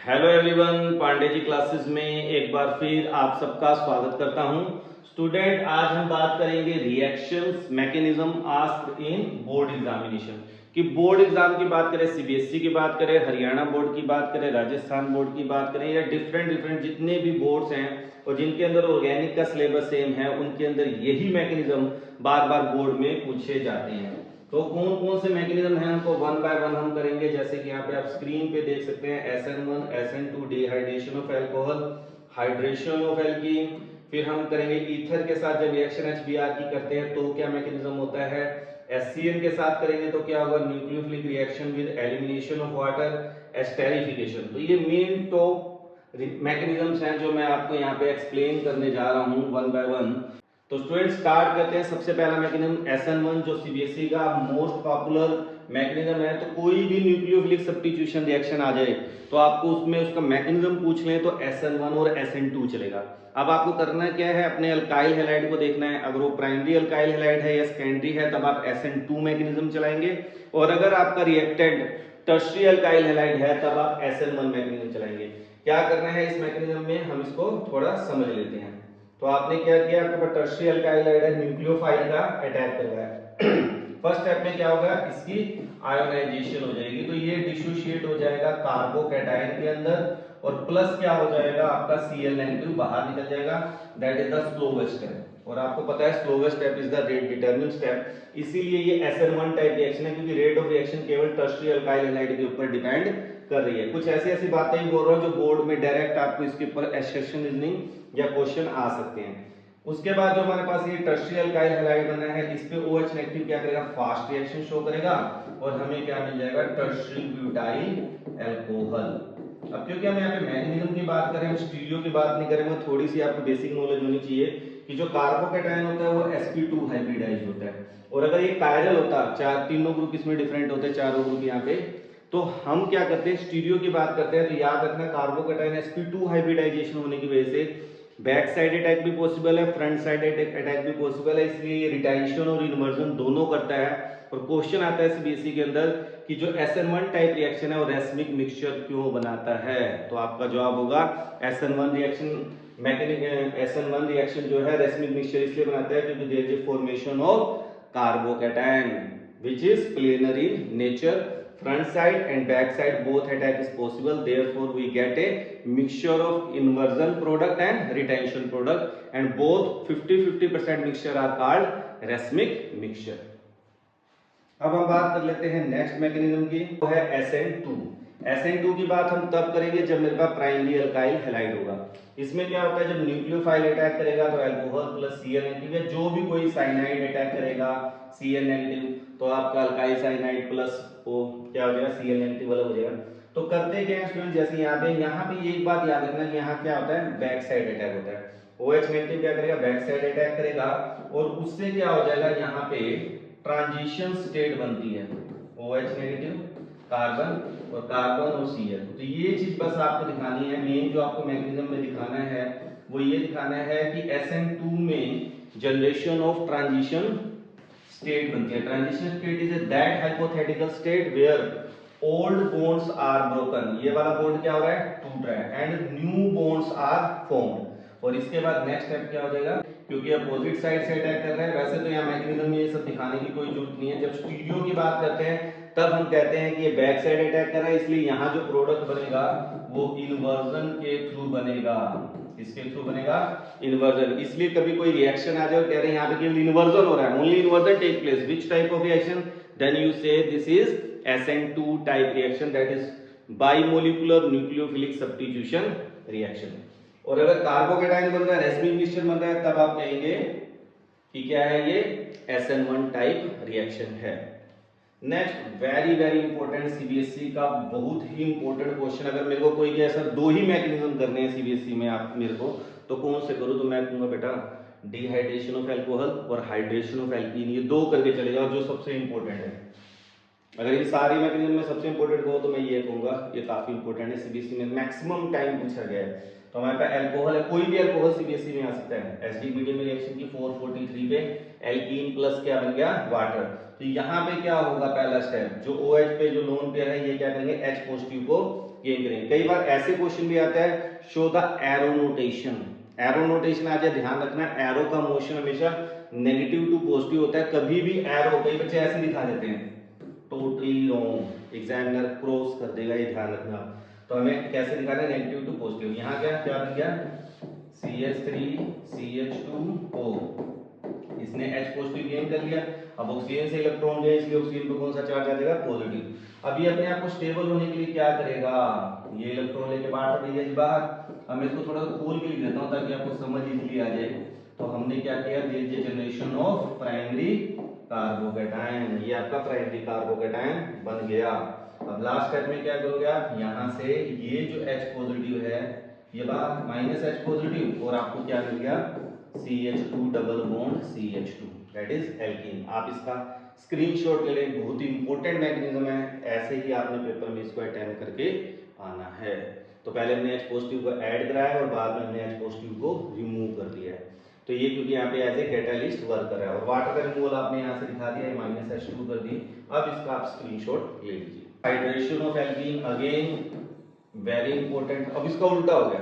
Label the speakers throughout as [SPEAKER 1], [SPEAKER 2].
[SPEAKER 1] Hello everyone, Pandey ji classes में एक बार फिर आप सबका स्वागत करता हूं। स्टूडेंट, आज हम बात करेंगे reactions mechanism asked in board examination. कि बोर्ड एग्जाम की बात करें, सीबीएसई की बात करें, हरियाणा बोर्ड की बात करें, राजस्थान बोर्ड की बात करें, या डिफरेंट जितने भी बोर्ड्स हैं और जिनके अंदर ऑर्गेनिक का सिलेबस सेम है, उनके अंदर यही मैकेनिज्म बार बार बोर्ड में पूछे जाते हैं। तो कौन कौन से मैकेनिज्म हैं, उनको वन बाय वन हम करेंगे। जैसे कि यहाँ पे आप स्क्रीन पे देख सकते हैं SN1 SN2 dehydration of alcohol, hydration of alkene. फिर हम करेंगे ईथर के साथ जब रिएक्शन HBr की करते हैं तो क्या मैकेनिज्म होता है। HCN के साथ करेंगे तो क्या होगा, nucleophilic reaction with elimination of water, esterification. तो ये मेन टॉप मैकेनिज्म्स हैं जो मैं आपको यहाँ पे एक्सप्लेन करने जा रहा हूँ वन बाय वन। तो स्टूडेंट स्टार्ट करते हैं। सबसे पहला मैकेनिज्म SN1 जो सीबीएसई का मोस्ट पॉपुलर मैकेनिज्म है। तो कोई भी न्यूक्लियोफिलिक सब्स्टिट्यूशन रिएक्शन आ जाए तो आपको उसमें उसका मैकेनिज्म पूछ लें तो SN1 और SN2 चलेगा। अब आपको करना क्या है, अपने अल्काइल हैलाइड को देखना है। अगर वो प्राइमरी अल्काइल हैलाइड है या सेकेंडरी है तब आप SN2 मैकेनिज्म चलाएंगे, और अगर आपका रिएक्टेंट टर्शियरी अल्काइल हैलाइड है तब आप SN1 मैकेनिज्म चलाएंगे। क्या करना है इस मैकेनिज्म में, हम इसको थोड़ा समझ लेते हैं। तो आपने क्या किया, आपके पास टर्शियरी अल्काइल हाइड है, न्यूक्लियोफाइल का अटैक करवाया। फर्स्ट स्टेप में क्या होगा, इसकी आयोनाइजेशन हो जाएगी। तो ये डिसोशिएट हो जाएगा कार्बोकैटायन के अंदर, और प्लस क्या हो जाएगा, आपका Cl नेगेटिव बाहर निकल जाएगा। That is the slowest step. और आपको पता है slowest step is the rate determining step. इसीलिए ये SN1 टाइप रिएक्शन है, क्योंकि रेट ऑफ रिएक्शन केवल टर्शियरी अल्काइल हैलाइड के ऊपर डिपेंड कर रही है। कुछ ऐसी ऐसी बातें ही बोल रहा हूं जो बोर्ड में डायरेक्ट आपको इसके ऊपर एसेशन रीजनिंग या क्वेश्चन आ सकते हैं। उसके बाद जो हमारे पास ये टर्शियरी अल्काइल हैलाइड बना है, इस पे OH नेगेटिव क्या करेगा, फास्ट रिएक्शन शो करेगा, और हमें क्या मिल जाएगा, टर्शियरी ब्यूटाइल अल्कोहल। अब क्योंकि हम यहाँ पे मैकेनिज्म की बात करें, हम स्टीरियो की बात नहीं करेंगे, थोड़ी सी आपको बेसिक नॉलेज होनी चाहिए कि जो कार्बोकैटायन होता है वो sp2 हाइब्रिडाइज होता है, और अगर ये कायरल होता, चार तीनों ग्रुप इसमें डिफरेंट होते हैं, चारों ग्रुप यहाँ पे, तो हम क्या करते हैं, स्टीरियो की बात करते हैं। तो याद रखना, कार्बोकैटायन sp2 हाइब्रिडाइजेशन होने की वजह से बैक साइड अटैक भी पॉसिबल है, फ्रंट साइड अटैक भी पॉसिबल है, इसलिए ये रिटेंशन और इन्वर्जन दोनों करता है। और क्वेश्चन आता है सीबीएसई के अंदर कि जो SN1 टाइप रिएक्शन है वो रेसमिक मिक्सचर क्यों बनाता है। तो आपका जवाब होगा SN1 रिएक्शन SN1 रिएक्शन जो है रेसमिक मिक्सचर इसलिए बनाता है क्योंकि there is formation of carbocation which is planar in nature. Front side and back side both attack is possible, therefore we get a mixture of inversion product and retention product, and both 50-50% mixture are called racemic mixture. अब हम बात कर लेते हैं next mechanism की, वो है SN2। SN2 की बात हम तब करेंगे जब मेरे पास प्राइमरी अल्काइल हैलाइड होगा। इसमें क्या होता है, जब न्यूक्लियोफाइल अटैक करेगा तो अल्कोहल प्लस Cl नेगेटिव, या जो भी कोई साइनाइड अटैक करेगा Cl नेगेटिव, तो आपका अल्काइल साइनाइड प्लस वो क्या हो जाएगा, Cl नेगेटिव वाला हो जाएगा। तो करते क्या है स्टूडेंट, जैसे यहाँ पे एक बात याद रखना कि यहाँ क्या होता है, बैक साइड अटैक होता है। OH नेगेटिव क्या करेगा, बैक साइड अटैक करेगा, और उससे क्या हो जाएगा, यहाँ पे ट्रांजिशन स्टेट बनती है, OH नेगेटिव कार्बन और कार्बन और Cl। तो ये चीज बस आपको दिखानी है, मेन जो आपको मैकेनिज्म में दिखाना है वो ये दिखाना है कि SN2 में जनरेशन ऑफ ट्रांजिशन स्टेट बनती है। Transition state is that hypothetical state where old bonds are broken, ये वाला बॉन्ड क्या हो रहा है, टूट रहा है, and new bonds are formed. और इसके बाद नेक्स्ट स्टेप क्या हो जाएगा, क्योंकि अपोजिट साइड से अटैक कर रहा है। वैसे तो यहाँ मैकेनिज्म में ये सब दिखाने की कोई जरूरत नहीं है। जब स्टीरियो की बात करते हैं तब हम कहते हैं कि ये बैक साइड अटैक कर रहा है, इसलिए यहाँ जो प्रोडक्ट बनेगा वो इन्वर्जन के थ्रू बनेगा। इसके थ्रू बनेगा इन्वर्जन। इसलिए कभी कोई रिएक्शन आ जाए और कह रहे हैं यहाँ पे केवल इन्वर्जन हो रहा है, only inversion take place, which type of reaction, then you say this is SN2 type reaction, that is bimolecular nucleophilic substitution reaction. और अगर कार्बोकैटायन बन रहा है, रेसमिक मिक्सचर बन रहा है, तब आप कहेंगे कि क्या है, ये SN1 टाइप रिएक्शन है। नेक्स्ट वेरी इंपॉर्टेंट, सीबीएसई का बहुत ही इंपॉर्टेंट क्वेश्चन। अगर मेरे को कोई ऐसा दो ही मैकेनिज्म करने हैं सीबीएसई में आप मेरे को, तो कौन से करूं, तो मैं कहूंगा बेटा डिहाइड्रेशन ऑफ अल्कोहल और हाइड्रेशन ऑफ एल्कीन, ये दो करके चले जाओ जो सबसे इंपॉर्टेंट है। अगर इन सारी मैकेनिज्म में सबसे इंपॉर्टेंट हो तो मैं ये कहूंगा ये काफी इंपॉर्टेंट है, सीबीएसई में मैक्सिमम टाइम पूछा गया है। तो हमारे पास अल्कोहल है, कोई भी अल्कोहल सीबीएसई में आ सकता है। एसिडिक मीडियम रिएक्शन की 443 पे एल्कीन प्लस क्या बन गया, वाटर। तो यहाँ पे क्या होगा, पहला स्टेप जो OH पे जो लोन पेयर है ये क्या करेंगे, H पॉजिटिव को गेन करेंगे। कई बार ऐसे क्वेश्चन भी आता है, show the arrow notation. Arrow notation आ जाए, ध्यान रखना एरो का मोशन हमेशा नेगेटिव टू पॉजिटिव होता है। कभी भी एरो, कई बच्चे ऐसे दिखा देते हैं, टोटली रॉन्ग, एग्जामिनर क्रॉस कर देगा, ये ध्यान रखना। तो हमें कैसे दिखाना है, नेगेटिव टू पॉजिटिव। यहाँ क्या बन गया, CH3CH2O, इसने H पॉजिटिव गेन कर लिया। अब ऑक्सीजन से इलेक्ट्रॉन गए, इसलिए ऑक्सीजन पे कौन सा चार्ज आ जाएगा, पॉजिटिव। अब ये अपने आप को स्टेबल होने के लिए क्या करेगा, ये इलेक्ट्रॉन लेके बाहर भेजेगा जी बाहर। अब मैं इसको थोड़ा सा खोल के लिख देता हूं ताकि आपको समझ इजीली आ जाए। तो हमने क्या किया, ये जनरेशन ऑफ प्राइमरी कार्बोकैटायन, ये आपका प्राइमरी कार्बोकैटायन बन गया। अब लास्ट स्टेप में क्या करोगे आप, यहां से ये जो H पॉजिटिव है, ये बाहर माइनस H पॉजिटिव, और आपको क्या मिल गया, CH2 double bond CH2, that is alkene. आप इसका स्क्रीनशॉट ले लें, बहुत ही इंपॉर्टेंट मैकेनिज्म है। ऐसे ही आपने पेपर में इसको अटेम्प्ट करके आना है। तो पहले हमने H पॉजिटिव को ऐड कराया और बाद में हमने H पॉजिटिव को रिमूव कर दिया है। तो ये क्योंकि यहाँ पे एज ए कैटालिस्ट वर्क कर रहा है। और वाटर का रिमूवल आपने यहाँ से दिखा दिया, माइनस H2 कर दी। अब इसका आप स्क्रीनशॉट ले लीजिए। Hydration of alkene again very important. अब इसका उल्टा हो गया,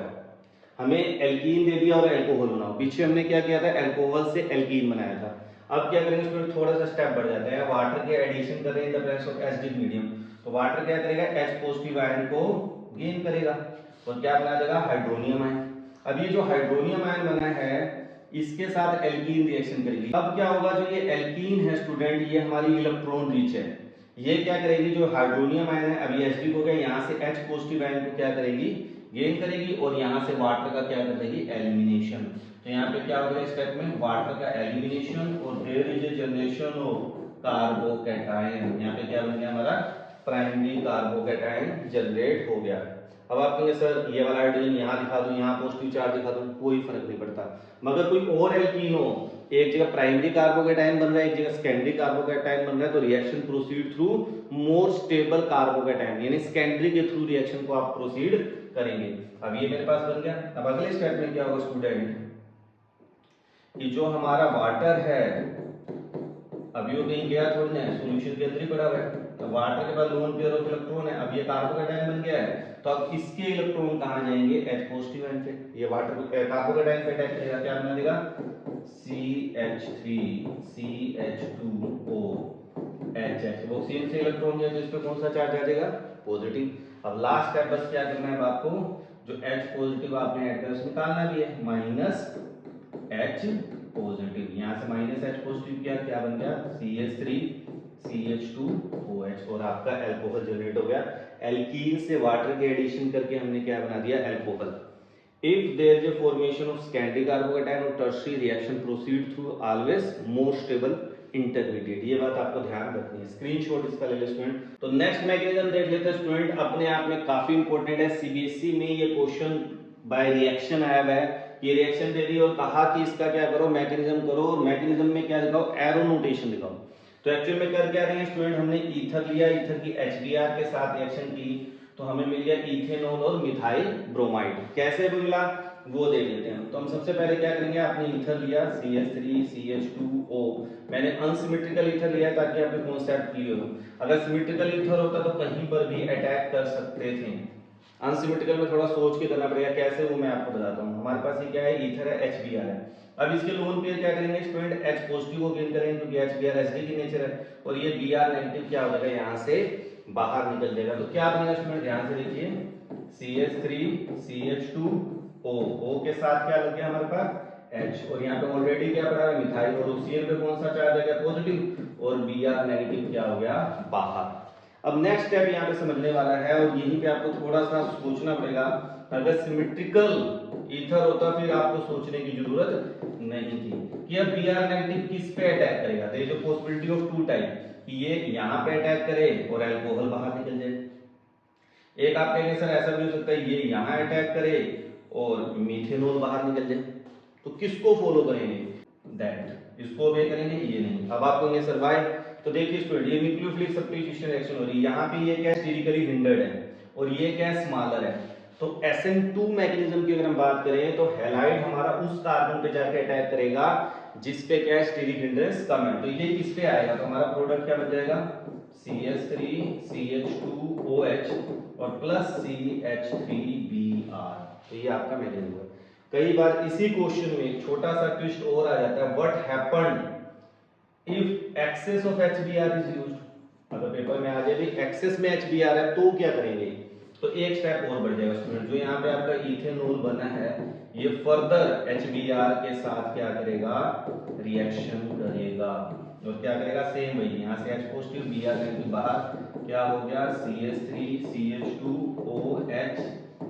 [SPEAKER 1] हमें एल्कीन दे दिया और अल्कोहल बनाओ। पीछे हमने क्या किया था, अल्कोहल से एल्कीन बनाया था। अब क्या करेंगे, इसमें थोड़ा सा स्टेप बढ़ जाते हैं, वाटर के एडिशन कर रहे हैं in the presence of acidic medium. तो वाटर क्या करेगा, H पॉजिटिव आयन को गेन करेगा और क्या बना देगा, हाइड्रोनियम आयन। अब ये जो हाइड्रोनियम आयन बना है, इसके साथ एल्कीन रिएक्शन करेगी। अब क्या होगा, जो ये एल्कीन है स्टूडेंट, ये हमारी इलेक्ट्रॉन रिच है। ये क्या करेगी, जो हाइड्रोनियम आयन है, अभी एसिडिक हो गया, यहाँ से H पॉजिटिव आयन को क्या करेगी, गेन करेगी, और यहाँ से वाटर का क्या कर देगी, एलिमिनेशन। तो यहाँ पे क्या होगा स्टेप में, वाटर का एलिमिनेशन, और there is a generation of carbocation. यहाँ पे क्या बन गया, हमारा प्राइमरी कार्बोकैटायन जनरेट हो गया। अब आप कहेंगे सर ये वाला हाइड्रोजन यहाँ दिखा दूं, यहाँ पॉजिटिव चार्ज दिखा दूं, कोई फर्क नहीं पड़ता। मगर कोई और एल्कीन हो, एक जगह प्राइमरी कार्बोकैटायन बन रहा है, एक जगह सेकेंडरी कार्बोकैटायन बन रहा है, तो reaction proceed through more stable carbocation, यानी सेकेंडरी के थ्रू रिएक्शन को आप प्रोसीड करेंगे। अब ये मेरे पास बन गया। अब अगले स्टेप में क्या होगा स्टूडेंट, कि जो हमारा वाटर है, अभी वो कहीं गया थोड़ी ना, सॉल्यूशन के अंदर ही पड़ा हुआ है। तो वाटर के पास लोन पेयर ऑफ इलेक्ट्रॉन है, अब ये कार्बोकैटायन बन गया है, तो अब इसके इलेक्ट्रॉन कहां जाएंगे, H पॉजिटिव आयन पे। ये वाटर कार्बोकैटायन पे अटैक करेगा, क्या बना देगा, CH3CH2O HH। वो ऑक्सीजन से इलेक्ट्रॉन गया, तो इस पे कौन सा चार्ज आ जाएगा, पॉजिटिव। अब लास्ट स्टेप बस क्या करना है आपको, जो H पॉजिटिव आपने ऐड किया उसमें निकालना भी है, माइनस H पॉजिटिव। यहाँ से माइनस H पॉजिटिव किया, क्या बन गया, CH3CH2OH, और आपका अल्कोहल जनरेट हो गया। एल्कीन से वाटर के एडिशन करके हमने क्या बना दिया, alcohol. If there is a formation of secondary carbocation or tertiary reaction proceed through always more stable intermediate, ये बात आपको ध्यान रखनी है। स्क्रीनशॉट इसका ले लो स्टूडेंट। तो नेक्स्ट मैकेनिज्म देख लेते हैं स्टूडेंट, अपने आप में काफी इंपॉर्टेंट है। सीबीएसई में ये क्वेश्चन बाय रिएक्शन आया हुआ है। ये रिएक्शन दे दी और कहा कि इसका क्या करो, मैकेनिज्म करो, और मैकेनिज्म में क्या दिखाओ, एरो नोटेशन दिखाओ। तो एक्चुअल में कर क्या रहे हैं स्टूडेंट, हमने ईथर लिया, ईथर की HBr के साथ रिएक्शन की, तो हमें मिल गया इथेनॉल और मिथाइल ब्रोमाइड। कैसे मिला वो देख लेते हैं। तो हम सबसे पहले क्या करेंगे, आपने ईथर लिया CH3CH2O, मैंने अनसिमेट्रिकल ईथर लिया ताकि आपके कॉन्सेप्ट क्लियर हो। अगर सिमेट्रिकल ईथर होता तो कहीं पर भी अटैक कर सकते थे। अनसिमेट्रिकल में थोड़ा सोच के करना पड़ेगा, कैसे वो मैं आपको बताता हूँ। हमारे पास ये क्या है, ईथर है, HBr है। अब इसके लोन पेयर क्या करेंगे स्टूडेंट, H पॉजिटिव को गेन करेंगे क्योंकि HBr एसिडिक की नेचर है, और ये Br नेगेटिव क्या हो जाएगा, यहाँ से बाहर निकल जाएगा। तो क्या बनेगा स्टूडेंट, ध्यान से देखिए, CH3CH2O, O के साथ क्या लग गया हमारे पास H, और यहाँ पे ऑलरेडी क्या पड़ा है, मिथाइल, और ऑक्सीजन पे कौन सा चार्ज आ गया, पॉजिटिव, और Br नेगेटिव क्या हो गया, बाहर। अब नेक्स्ट स्टेप यहाँ पे समझने वाला है, और यहीं पे आपको थोड़ा सा सोचना पड़ेगा। अगर सिमेट्रिकल ईथर होता फिर आपको सोचने की जरूरत नहीं थी कि अब Br नेगेटिव किस पे अटैक करेगा। There is a possibility of two type, कि ये यहाँ पे अटैक करे और अल्कोहल बाहर निकल जाए। एक आप कहेंगे सर ऐसा भी हो सकता है ये यहाँ अटैक करे और मीथेनॉल बाहर निकल जाए। तो किसको फॉलो करेंगे, दैट, इसको ओबे करेंगे, ये नहीं। अब आप कहेंगे सर व्हाई, तो देखिए स्टूडेंट, ये न्यूक्लियोफिलिक सब्स्टिट्यूशन रिएक्शन हो रही है, यहाँ पे ये क्या स्टेरिकली हिंडर्ड है और ये क्या स्मॉलर है। तो SN2 मैकेनिज्म की अगर हम बात करें तो हैलाइड हमारा उस कार्बन पे जाके अटैक करेगा जिस पे क्या स्टेरिक हिंड्रेंस कम है। तो ये किस पे आएगा, तो हमारा प्रोडक्ट क्या बन जाएगा, CH3 CH2OH और प्लस CH3Br। तो ये आपका मैकेनिज्म है। कई बार इसी क्वेश्चन में एक छोटा सा ट्विस्ट और आ जाता है, what happened if excess of HBr is used. अगर पेपर में आ जाए भी एक्सेस में HBr है तो क्या करेंगे, तो एक स्टेप और बढ़ जाएगा स्टूडेंट। जो यहाँ पे आपका इथेनॉल बना है ये फर्दर HBr के साथ क्या करेगा, रिएक्शन करेगा और क्या करेगा, सेम वही यहाँ से H पॉजिटिव Br नेगेटिव बाहर क्या हो गया, CH3 CH2OH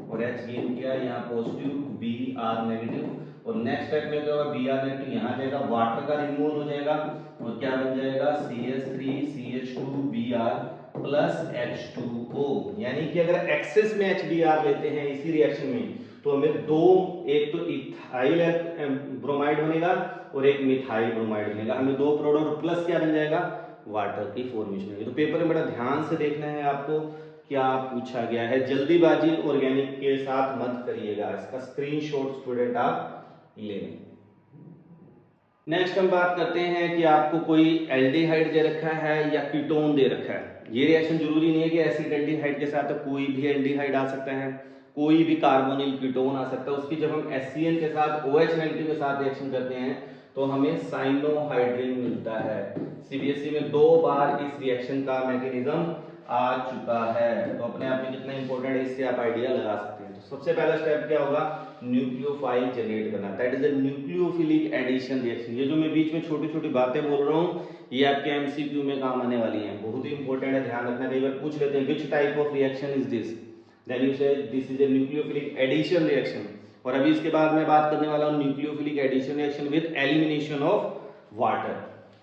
[SPEAKER 1] और H गेन किया यहाँ पॉजिटिव Br नेगेटिव और नेक्स्ट स्टेप में क्या होगा, Br नेगेटिव यहाँ जाएगा, वाटर का रिमूवल हो जाएगा और क्या बन जाएगा CH3 CH2Br प्लस H2O। यानी कि अगर एक्सेस में HBr लेते हैं इसी रिएक्शन में तो हमें दो, एक तो इथाइल ब्रोमाइड बनेगा और एक मिथाइल ब्रोमाइड बनेगा, हमें दो प्रोडक्ट प्लस क्या बन जाएगा, वाटर की फॉर्मेशन होगी। तो पेपर में बड़ा ध्यान से देखना है आपको क्या पूछा गया है, जल्दीबाजी ऑर्गेनिक के साथ मत करिएगा, इसका स्क्रीनशॉट स्टूडेंट आप ले लें। नेक्स्ट हम बात करते हैं कि आपको कोई एल्डिहाइड दे रखा है या कीटोन दे रखा है। ये रिएक्शन जरूरी नहीं है कि एसिड एल्डिहाइड के साथ कोई भी एल्डिहाइड आ सकता है, कोई भी कार्बोनिल कीटोन आ सकता है। उसकी जब हम HCl के साथ OH नेगेटिव के साथ रिएक्शन करते हैं तो हमें साइनोहाइड्रिन मिलता है। सीबीएसई में 2 बार इस रिएक्शन का मैकेनिज्म आ चुका है, तो अपने आप में कितना इंपॉर्टेंट है इससे आप आइडिया लगा सकते हैं। तो सबसे पहला स्टेप क्या होगा, न्यूक्लियोफाइल जनरेट करना, that is a nucleophilic addition reaction. ये जो मैं बीच में छोटी छोटी बातें बोल रहा हूँ ये आपके एमसीक्यू में काम आने वाली हैं, बहुत ही इंपॉर्टेंट है, ध्यान रखना। कई बार पूछ लेते हैं which type of reaction is this, then you say this is a nucleophilic addition reaction. और अभी इसके बाद मैं बात करने वाला हूँ nucleophilic addition reaction with elimination of water.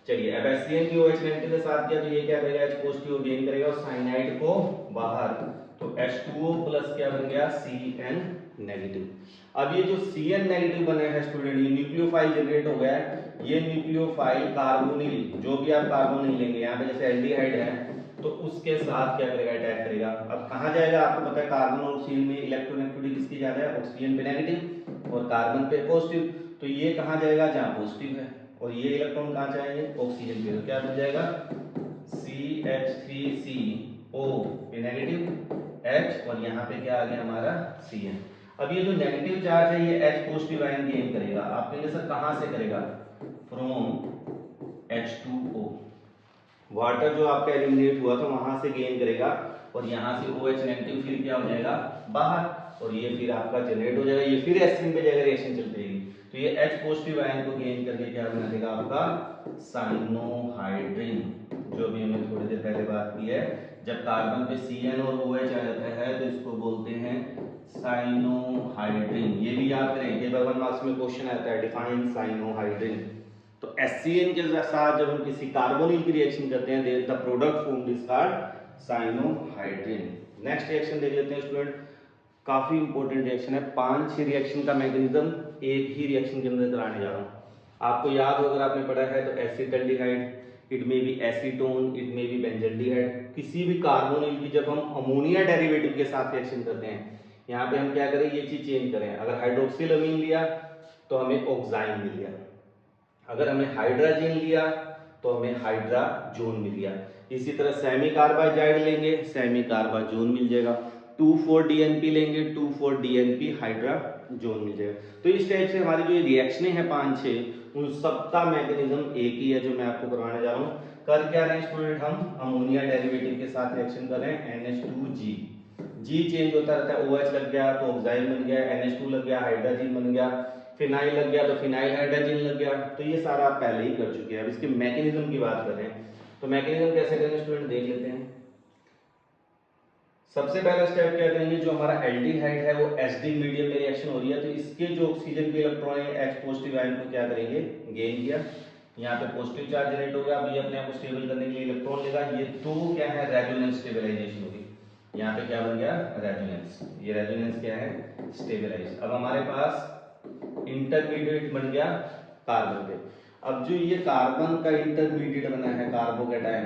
[SPEAKER 1] चलिए अब HCl की OH नेगेटिव के साथ किया तो ये क्या करेगा, H पॉजिटिव गेन करेगा और साइनाइड को बाहर, तो H2O प्लस क्या बन गया, Cn नेगेटिव। अब ये जो Cn नेगेटिव बने हैं स्टूडेंट, ये न्यूक्लियोफाइल जनरेट हो गया है। ये न्यूक्लियोफाइल कार्बोनिल, जो भी आप कार्बोनिल लेंगे यहाँ पे जैसे एल्डिहाइड है तो उसके साथ क्या करेगा, अटैक करेगा। अब कहाँ जाएगा आपको पता है, कार्बन और ऑक्सीजन में इलेक्ट्रोनेगेटिविटी किसकी ज्यादा है, ऑक्सीजन पे नेगेटिव और कार्बन पे पॉजिटिव, तो ये कहाँ जाएगा, जहाँ पॉजिटिव है, और ये इलेक्ट्रॉन कहाँ जाएंगे, ऑक्सीजन पे, तो क्या बन जाएगा CH3CO पे नेगेटिव H और यहाँ पे क्या आ गया हमारा Cn। अब ये जो नेगेटिव चार्ज है ये H पॉजिटिव आयन गेन करेगा। आप कहेंगे सर कहाँ से करेगा, फ्रॉम H2O, वाटर जो आपका एलिमिनेट हुआ था वहां से गेन करेगा और यहाँ से OH नेगेटिव फिर क्या हो जाएगा बाहर, और ये फिर आपका जनरेट हो जाएगा, ये फिर एसिड पे जाएगा, रिएक्शन चलती रहेगी। तो ये H पॉजिटिव आयन को गेन करके क्या बना देगा आपका साइनोहाइड्रिन, जो भी हमने थोड़ी देर पहले बात की है। जब कार्बन पे Cn और OH आ जाता है तो इसको बोलते हैं साइनोहाइड्रिन। ये भी याद करें, कई बार 1 मार्क्स में क्वेश्चन आता है डिफाइन साइनोहाइड्रिन। तो HCl के साथ जब हम किसी कार्बोनिल की रिएक्शन करते हैं the product formed is called cyanohydrin. Next reaction देख लेते हैं स्टूडेंट, काफी इंपॉर्टेंट रिएक्शन है। 5-6 रिएक्शन का मैकेनिज्म एक ही रिएक्शन के अंदर कराने जा रहा हूँ। आपको याद हो अगर आपने पढ़ा है तो acetaldehyde, it may be acetone, it may be benzaldehyde. किसी भी कार्बोनिल की जब हम अमोनिया डेरिवेटिव के साथ रिएक्शन करते हैं, यहाँ पे हम क्या करें, ये चीज चेंज करें। अगर हाइड्रोक्सिल अमीन लिया तो हमें ऑक्साइन मिल गया, अगर हमने हाइड्रोजन लिया तो हमें हाइड्राजोन मिल गया। इसी तरह सेमी कार्बाइड लेंगे, सेमी कार्बाजोन मिल जाएगा। 2,4-DNP लेंगे, 2,4-DNP हाइड्राजोन मिल जाएगा। तो इस टाइप से हमारी जो रिएक्शनें हैं 5-6 उन सबका मैकेनिज्म एक ही है जो मैं आपको करवाने जा रहा हूँ। कर क्या रहे हैं स्टूडेंट, हम अमोनिया डेरिवेटिव के साथ रिएक्शन कर रहे हैं। NH2G, जी चेंज होता रहता है, OH लग गया तो ऑक्साइन बन गया, NH2 लग गया हाइड्रोजन बन गया, फिनाइल लग गया तो फिनाइल हाइड्रोजन लग गया। तो ये सारा आप पहले ही कर चुके हैं। अब इसके मैकेनिज्म की बात कर रहे हैं, तो मैकेनिज्म कैसे करेंगे स्टूडेंट देख लेते हैं। सबसे पहला स्टेप क्या करेंगे, जो हमारा एल्डिहाइड है वो एसिडिक मीडियम में रिएक्शन हो रही है, तो इसके जो ऑक्सीजन के इलेक्ट्रॉन है H पॉजिटिव आयन को क्या करेंगे, गेन किया। यहाँ पे पॉजिटिव चार्ज जनरेट होगा, अब ये अपने आप को स्टेबल करने के लिए इलेक्ट्रॉन लेगा। ये तो क्या है, रेजोनेंस स्टेबलाइजेशन होगी। यहाँ पे क्या बन गया, रेजोनेंस, ये रेजोनेंस क्या है, स्टेबलाइज। अब हमारे पास इंटरमीडिएट बन गया कार्बन पे। अब जो ये कार्बन का इंटरमीडिएट बना है कार्बोकैटायन,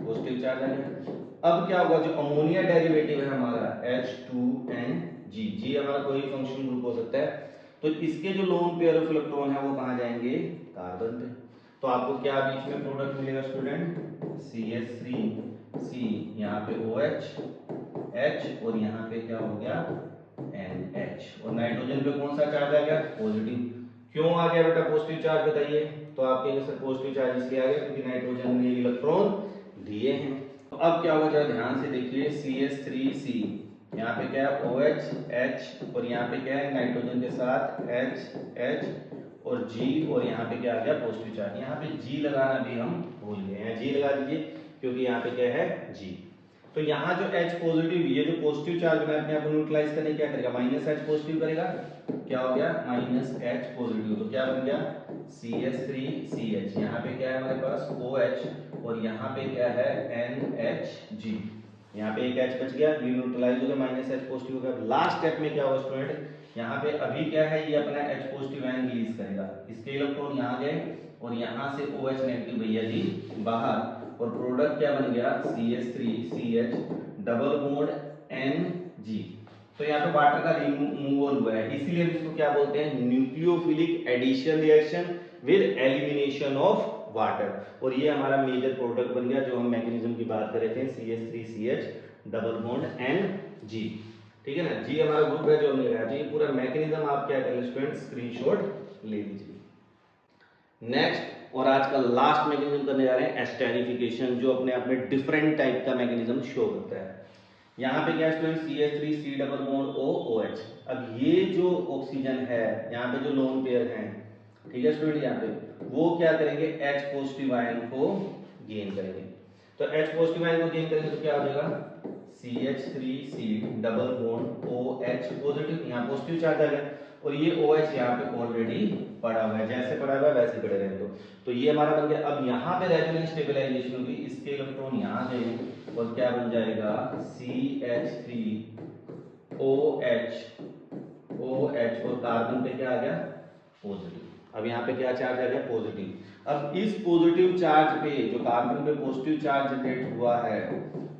[SPEAKER 1] पॉजिटिव चार्ज आ गया। अब क्या होगा, जो अमोनिया डेरिवेटिव है हमारा H2NG, जी हमारा कोई फंक्शन ग्रुप हो सकता है, तो इसके जो लोन पेयर ऑफ इलेक्ट्रॉन है वो कहां जाएंगे, कार्बन पे। तो आपको क्या बीच में प्रोडक्ट मिलेगा स्टूडेंट, CH3C, यहाँ पे OH H और यहाँ पे क्या हो गया NH। और नाइट्रोजन पे कौन सा चार्ज आ गया पॉजिटिव। क्यों आ गया बेटा पॉजिटिव चार्ज बताइए। तो आप कहेंगे सर पॉजिटिव चार्ज इसलिए आ गया क्योंकि नाइट्रोजन ने इलेक्ट्रॉन दिए हैं। तो अब क्या होगा जरा ध्यान से देखिए CH3C, यहाँ पे क्या है OH H और यहाँ पे क्या है नाइट्रोजन के साथ H H और G और यहाँ पे क्या आ गया पॉजिटिव चार्ज। यहाँ पे G लगाना भी हम भूल गए हैं, G लगा दीजिए क्योंकि यहाँ पे क्या है G। तो यहाँ जो H पॉजिटिव, ये जो पॉजिटिव चार्ज बना अपने आप को न्यूट्रलाइज करने क्या करेगा -H पॉजिटिव करेगा। क्या हो गया -H पॉजिटिव। तो क्या बन गया CH3CH, यहाँ पे क्या है हमारे पास OH और यहाँ पे क्या है NHG। यहाँ पे एक H बच गया, ये न्यूट्रलाइज हो गया -H पॉजिटिव हो गया। लास्ट स्टेप में क्या हुआ स्टूडेंट, यहाँ पे अभी क्या है ये अपना H पॉजिटिव आयन रिलीज करेगा, इसके इलेक्ट्रॉन यहाँ गए और यहाँ से OH नेगेटिव भैया जी बाहर, और प्रोडक्ट क्या बन गया CH3CH डबल बॉन्ड Ng। तो यहाँ पे वाटर का रिमूवल हुआ है, इसीलिए हम इसको क्या बोलते हैं nucleophilic addition reaction with elimination of water. और ये हमारा मेजर प्रोडक्ट बन गया जो हम मैकेनिज्म की बात कर रहे थे CH3CH डबल बॉन्ड Ng। ठीक है ना, जी हमारा ग्रुप है जो हमने लगाया। तो ये पूरा मैकेनिज्म आप क्या करें स्टूडेंट स्क्रीनशॉट ले लीजिए। नेक्स्ट और आज का लास्ट मैकेनिज्म करने जा रहे हैं एस्टेरिफिकेशन, जो अपने आप में डिफरेंट टाइप का मैकेनिज्म शो करता है। यहाँ पे क्या student CH3C double bond OH। अब ये जो ऑक्सीजन है यहाँ पे जो लोन पेयर हैं, ठीक है स्टूडेंट, यहाँ पे वो क्या करेंगे H पॉजिटिव आयन को गेन करेंगे। तो H पॉजिटिव आयन को गेन करेंगे तो क्या हो जाएगा CH3C double bond OH positive, यहाँ पॉजिटिव चार्ज आ गया और ये OH यहाँ पे ऑलरेडी पड़ा हुआ है, जैसे पड़ा हुआ है वैसे पड़े रहे। तो ये हमारा बन गया। अब यहाँ पे रेजोनेंस स्टेबलाइजेशन होगी, इसके इलेक्ट्रॉन यहाँ गए और क्या बन जाएगा CH3OH और कार्बन पे क्या आ गया पॉजिटिव। अब यहाँ पे क्या चार्ज आ गया पॉजिटिव। अब इस पॉजिटिव चार्ज पे जो कार्बन पे पॉजिटिव चार्ज जनरेट हुआ है,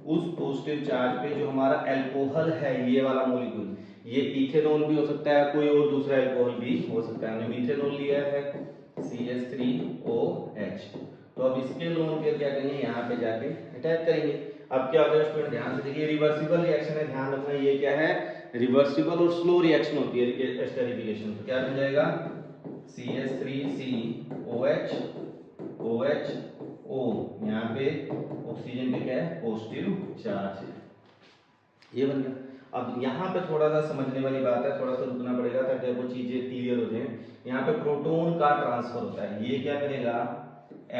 [SPEAKER 1] उस पॉजिटिव चार्ज पे जो हमारा अल्कोहल है ये वाला मॉलिक्यूल, ये इथेनॉल भी हो सकता है, कोई और दूसरा अल्कोहल भी हो सकता है, हमने मिथेनॉल लिया है CH3OH। तो अब इसके लोन पेयर क्या करेंगे यहाँ पे जाके अटैच करेंगे। अब क्या होगा स्टूडेंट ध्यान से देखिए, रिवर्सिबल रिएक्शन है, ध्यान रखना ये क्या है रिवर्सिबल और स्लो रिएक्शन होती है एस्टेरिफिकेशन। तो क्या बन जाएगा CH3COH OH O, यहाँ पे ऑक्सीजन पे क्या है पॉजिटिव चार्ज है, ये बन गया। अब यहाँ पे थोड़ा सा समझने वाली बात है, थोड़ा सा रुकना पड़ेगा ताकि वो चीजें क्लियर हो जाए। यहाँ पे प्रोटॉन का ट्रांसफर होता है, ये क्या करेगा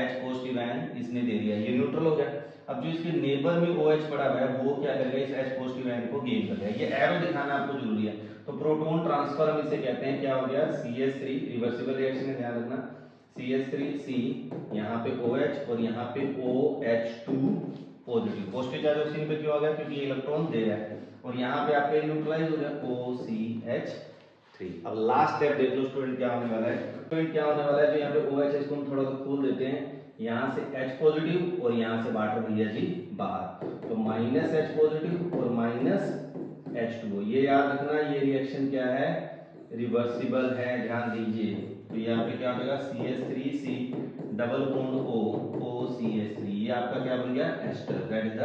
[SPEAKER 1] H पॉजिटिव आयन इसने दे दिया, ये न्यूट्रल हो गया। अब जो इसके नेबर में OH पड़ा हुआ है वो क्या करेगा इस H पॉजिटिव आयन को गेन कर लेगा। ये एरो दिखाना आपको जरूरी है। तो प्रोटॉन ट्रांसफर हम इसे कहते हैं, क्या हो गया CH3 रिवर्सिबल रिएक्शन है, ध्यान रखना CH3C यहाँ पे OH और यहाँ पे OH2 positive. Positive charge oxygen पे क्यों आ गया क्योंकि इलेक्ट्रॉन दे रहा है, और यहाँ पे आपका न्यूट्रलाइज हो गया OCH3। अब लास्ट स्टेप देख लो स्टूडेंट क्या होने वाला है। स्टूडेंट क्या होने वाला है, जो यहाँ पे OH इसको हम थोड़ा सा खोल देते हैं, यहाँ से H पॉजिटिव और यहाँ से वाटर भैया जी बाहर, तो -H पॉजिटिव और -H2O। ये याद रखना ये रिएक्शन क्या है रिवर्सिबल है, ध्यान दीजिए। तो यहाँ पे क्या हो जाएगा CH3C double bond O OCH3, ये आपका क्या बन गया ester, that is the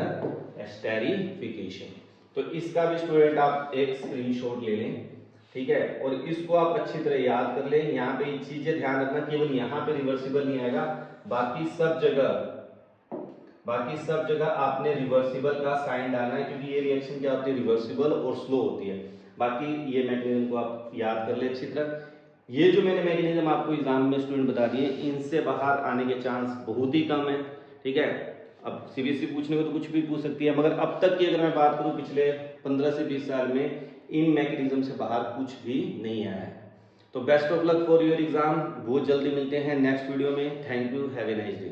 [SPEAKER 1] esterification. तो इसका भी स्टूडेंट आप एक स्क्रीनशॉट ले लें, ठीक है, और इसको आप अच्छी तरह याद कर लें। यहाँ पे चीजें ध्यान रखना, केवल यहाँ पे रिवर्सिबल नहीं आएगा, बाकी सब जगह आपने रिवर्सिबल का साइन डालना है, क्योंकि ये रिएक्शन क्या होती है रिवर्सिबल और स्लो होती है। बाकी ये मैकेनिज्म को आप याद कर ले अच्छी तरह। ये जो मैंने मैकेनिज्म आपको एग्जाम में स्टूडेंट बता दिए, इनसे बाहर आने के चांस बहुत ही कम है, ठीक है। अब सीबीएसई पूछने को तो कुछ भी पूछ सकती है, मगर अब तक की अगर मैं बात करूं पिछले 15 से 20 साल में इन मैकेनिज्म से बाहर कुछ भी नहीं आया है। तो best of luck for your exam, बहुत जल्दी मिलते हैं नेक्स्ट वीडियो में। Thank you, have a nice day.